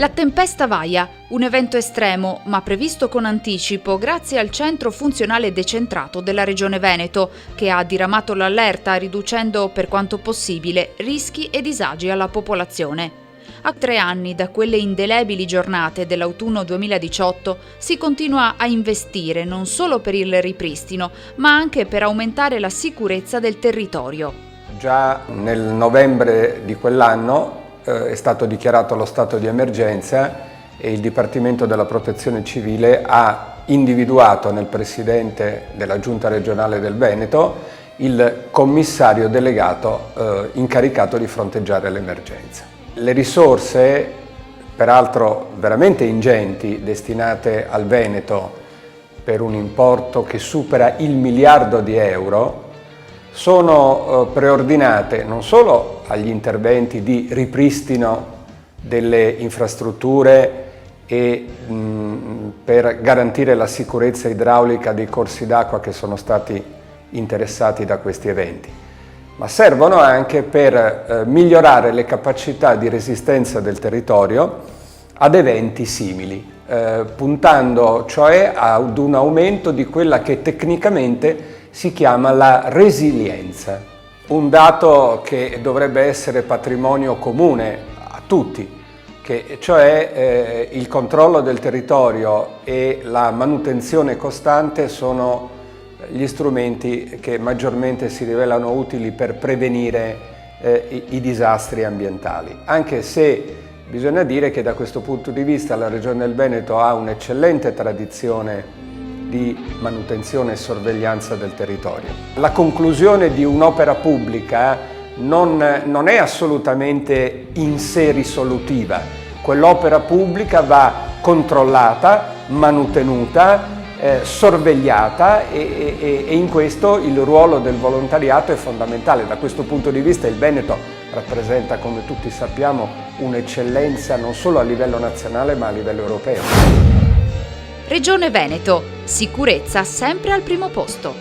La tempesta Vaia, un evento estremo ma previsto con anticipo grazie al centro funzionale decentrato della Regione Veneto, che ha diramato l'allerta riducendo per quanto possibile rischi e disagi alla popolazione. A 3 anni da quelle indelebili giornate dell'autunno 2018 si continua a investire non solo per il ripristino, ma anche per aumentare la sicurezza del territorio. Già nel novembre di quell'anno è stato dichiarato lo stato di emergenza e il Dipartimento della Protezione Civile ha individuato nel Presidente della Giunta regionale del Veneto il commissario delegato incaricato di fronteggiare l'emergenza. Le risorse, peraltro veramente ingenti, destinate al Veneto per un importo che supera il miliardo di euro, sono preordinate non solo agli interventi di ripristino delle infrastrutture e per garantire la sicurezza idraulica dei corsi d'acqua che sono stati interessati da questi eventi, ma servono anche per migliorare le capacità di resistenza del territorio ad eventi simili, puntando cioè ad un aumento di quella che tecnicamente si chiama la resilienza, un dato che dovrebbe essere patrimonio comune a tutti, che cioè il controllo del territorio e la manutenzione costante sono gli strumenti che maggiormente si rivelano utili per prevenire i disastri ambientali, anche se bisogna dire che da questo punto di vista la Regione del Veneto ha un'eccellente tradizione di manutenzione e sorveglianza del territorio. La conclusione di un'opera pubblica non è assolutamente in sé risolutiva. Quell'opera pubblica va controllata, manutenuta, sorvegliata e in questo il ruolo del volontariato è fondamentale. Da questo punto di vista il Veneto rappresenta, come tutti sappiamo, un'eccellenza non solo a livello nazionale ma a livello europeo. Regione Veneto, sicurezza sempre al primo posto.